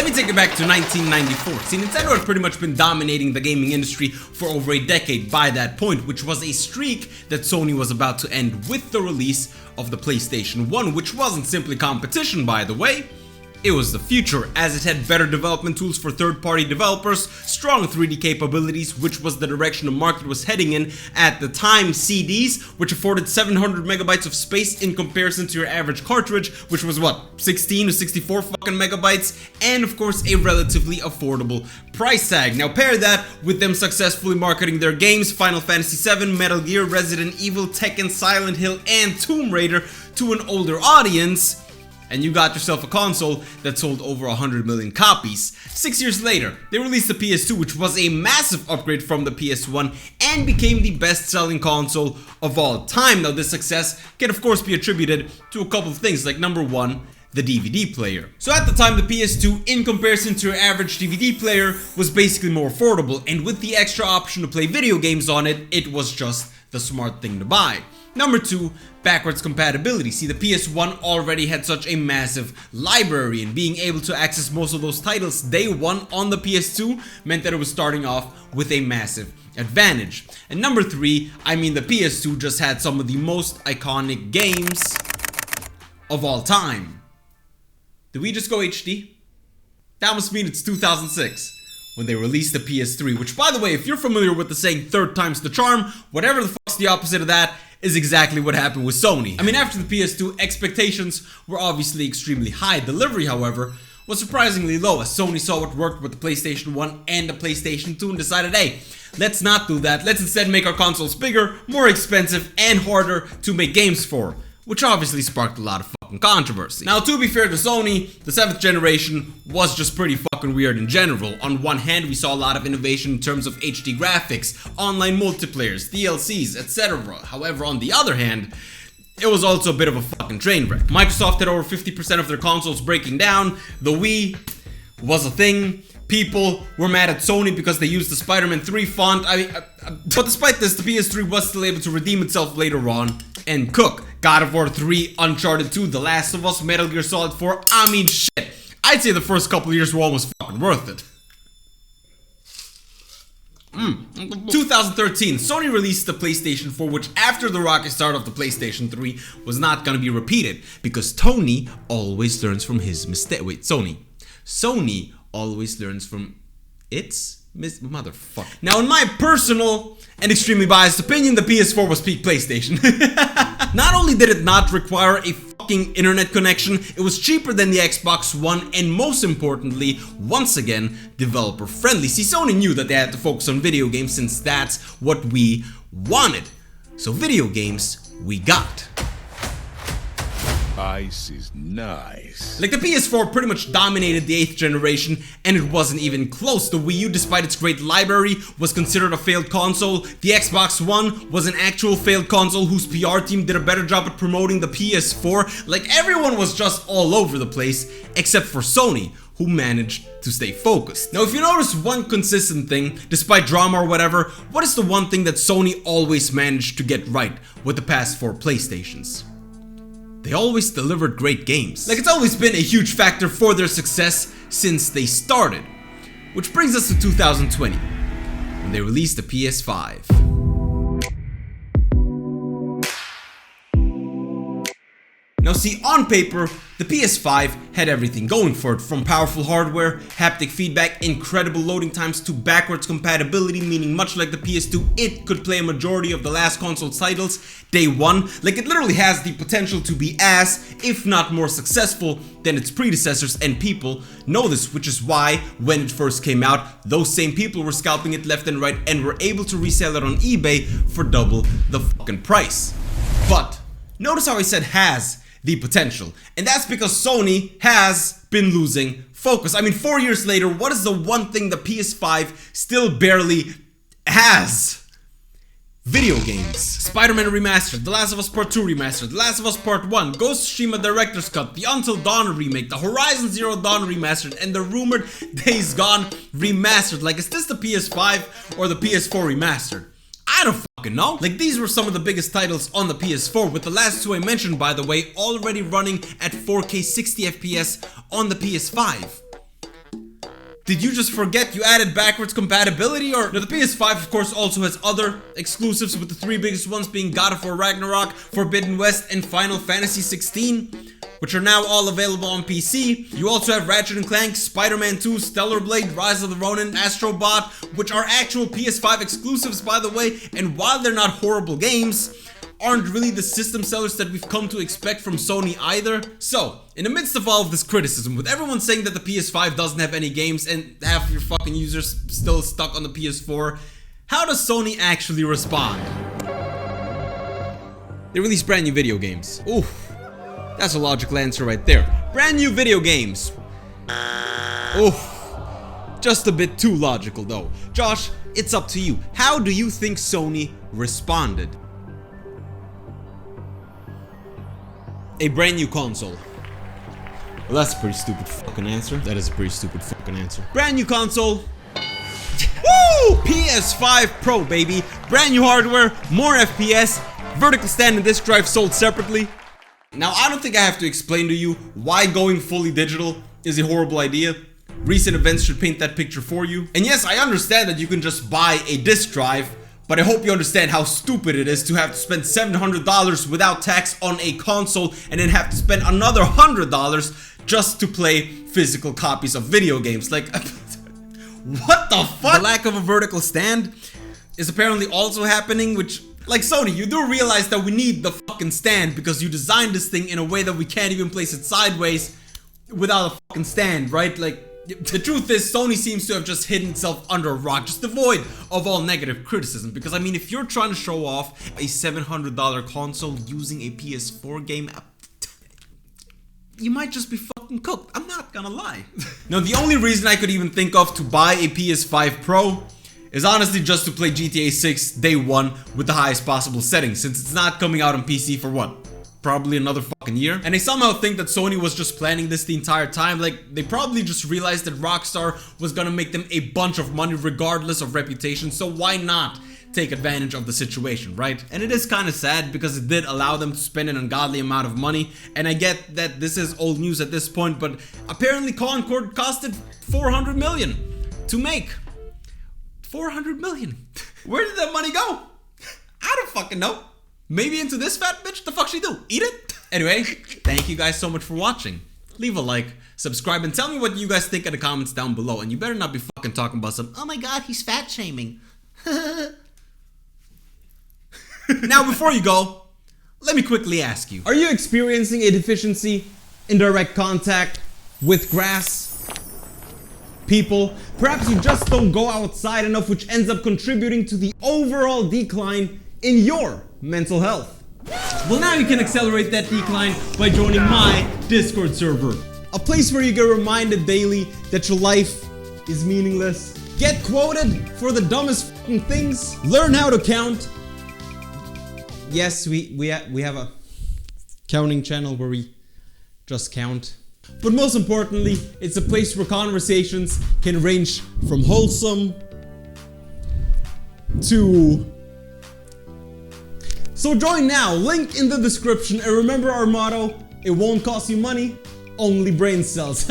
Let me take it back to 1994. See, Nintendo had pretty much been dominating the gaming industry for over a decade by that point, which was a streak that Sony was about to end with the release of the PlayStation 1, which wasn't simply competition, by the way. It was the future, as it had better development tools for third-party developers, strong 3D capabilities, which was the direction the market was heading in at the time, CDs, which afforded 700 megabytes of space in comparison to your average cartridge, which was what, 16 to 64 fucking megabytes, and of course a relatively affordable price tag. Now pair that with them successfully marketing their games, Final Fantasy VII, Metal Gear, Resident Evil, Tekken, Silent Hill, and Tomb Raider to an older audience, and you got yourself a console that sold over 100 million copies. 6 years later, they released the PS2, which was a massive upgrade from the PS1 and became the best-selling console of all time. Now, this success can of course be attributed to a couple of things, like number one, the DVD player. So at the time, the PS2, in comparison to your average DVD player, was basically more affordable, and with the extra option to play video games on it, it was just the smart thing to buy. Number two, backwards compatibility. See, the PS1 already had such a massive library, and being able to access most of those titles day one on the PS2 meant that it was starting off with a massive advantage. And number three, I mean, the PS2 just had some of the most iconic games of all time. Did we just go HD? That must mean it's 2006 when they released the PS3, which, by the way, if you're familiar with the saying third time's the charm, whatever the fuck's the opposite of that is exactly what happened with Sony. I mean, after the PS2, expectations were obviously extremely high. Delivery, however, was surprisingly low, as Sony saw what worked with the PlayStation 1 and the PlayStation 2 and decided, hey, let's not do that. Let's instead make our consoles bigger, more expensive, and harder to make games for, which obviously sparked a lot of fucking controversy. Now, to be fair to Sony, the 7th generation was just pretty fucking weird in general. On one hand, we saw a lot of innovation in terms of HD graphics, online multiplayers, DLCs, etc. However, on the other hand, it was also a bit of a fucking train wreck. Microsoft had over 50% of their consoles breaking down. The Wii was a thing. People were mad at Sony because they used the Spider-Man 3 font. But despite this, the PS3 was still able to redeem itself later on and cook. God of War 3, Uncharted 2, The Last of Us, Metal Gear Solid 4, I mean shit. I'd say the first couple of years were almost fucking worth it. 2013, Sony released the PlayStation 4, which after the rocket start of the PlayStation 3 was not gonna be repeated, because Tony always learns from his mistake. Wait, Sony always learns from its motherfucker. Now, in my personal and extremely biased opinion, the PS4 was peak PlayStation. Not only did it not require a fucking internet connection, it was cheaper than the Xbox One, and most importantly, once again, developer friendly. See, Sony knew that they had to focus on video games since that's what we wanted. So video games we got. Ice is nice. Like, the PS4 pretty much dominated the 8th generation, and it wasn't even close. The Wii U, despite its great library, was considered a failed console. The Xbox One was an actual failed console whose PR team did a better job at promoting the PS4. Like, everyone was just all over the place, except for Sony, who managed to stay focused. Now, if you notice one consistent thing, despite drama or whatever, what is the one thing that Sony always managed to get right with the past 4 PlayStations? They always delivered great games. Like, it's always been a huge factor for their success since they started. Which brings us to 2020, when they released the PS5. Now see, on paper, the PS5 had everything going for it, from powerful hardware, haptic feedback, incredible loading times, to backwards compatibility, meaning much like the PS2, it could play a majority of the last console's titles day one. Like, it literally has the potential to be as, if not more successful than its predecessors, and people know this, which is why, when it first came out, those same people were scalping it left and right and were able to resell it on eBay for double the fucking price. But notice how I said has the potential, and that's because Sony has been losing focus. I mean, 4 years later, what is the one thing the PS5 still barely has? Video games. Spider-Man Remastered, The Last of Us Part 2 Remastered, The Last of Us Part 1, Ghost of Tsushima Director's Cut, the Until Dawn remake, the Horizon Zero Dawn Remastered, and the rumored Days Gone Remastered. Like, is this the PS5 or the PS4 Remastered? I don't fucking know. Like, these were some of the biggest titles on the PS4, with the last two I mentioned, by the way, already running at 4K 60 FPS on the PS5. Did you just forget you added backwards compatibility? Or now, the PS5 of course also has other exclusives, with the 3 biggest ones being God of War Ragnarok, Forbidden West, and Final Fantasy 16, which are now all available on PC. You also have Ratchet & Clank, Spider-Man 2, Stellar Blade, Rise of the Ronin, Astro Bot, which are actual PS5 exclusives by the way, and while they're not horrible games, aren't really the system sellers that we've come to expect from Sony either. So, in the midst of all of this criticism, with everyone saying that the PS5 doesn't have any games and half of your fucking users still stuck on the PS4, how does Sony actually respond? They release brand new video games. Oof, that's a logical answer right there. Brand new video games. Oof, just a bit too logical though. Josh, it's up to you. How do you think Sony responded? A brand new console. Well, that's a pretty stupid fucking answer. That is a pretty stupid fucking answer. Brand new console. Woo! PS5 Pro, baby. Brand new hardware, more FPS, vertical stand and disk drive sold separately. Now, I don't think I have to explain to you why going fully digital is a horrible idea. Recent events should paint that picture for you. And yes, I understand that you can just buy a disk drive, but I hope you understand how stupid it is to have to spend $700 without tax on a console and then have to spend another $100 just to play physical copies of video games. Like, what the fuck? The lack of a vertical stand is apparently also happening, which, like Sony, you do realize that we need the fucking stand because you designed this thing in a way that we can't even place it sideways without a fucking stand, right? Like, the truth is, Sony seems to have just hidden itself under a rock, just devoid of all negative criticism. Because I mean, if you're trying to show off a $700 console using a PS4 game, you might just be fucking cooked. I'm not gonna lie. Now, the only reason I could even think of to buy a PS5 Pro is honestly just to play GTA 6 day one with the highest possible settings, since it's not coming out on PC for what? Probably another fucking year. And I somehow think that Sony was just planning this the entire time. Like, they probably just realized that Rockstar was gonna make them a bunch of money regardless of reputation, so why not take advantage of the situation, right? And it is kind of sad because it did allow them to spend an ungodly amount of money, and I get that this is old news at this point, but apparently Concord costed 400 million to make. 400 million. Where did that money go? I don't fucking know. Maybe into this fat bitch? The fuck she do? Eat it? Anyway, thank you guys so much for watching. Leave a like, subscribe, and tell me what you guys think in the comments down below. And you better not be fucking talking about some, oh my god, he's fat shaming. Now, before you go, let me quickly ask you. Are you experiencing a deficiency in direct contact with grass? People? Perhaps you just don't go outside enough, which ends up contributing to the overall decline in your mental health. Well, now you can accelerate that decline by joining my Discord server. A place where you get reminded daily that your life is meaningless. Get quoted for the dumbest fucking things. Learn how to count. Yes, we have a counting channel where we just count. But most importantly, it's a place where conversations can range from wholesome to... So join now, link in the description, and remember our motto, it won't cost you money, only brain cells.